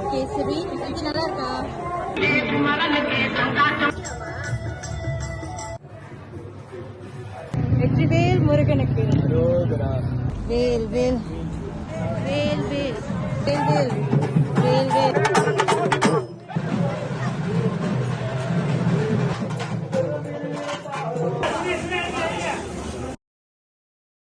கேசரி இது நல்லா இருக்கா? வெற்றிவேல் முருகனுக்கு வேல் வேல் வேல் வேல் வேல் வேல்.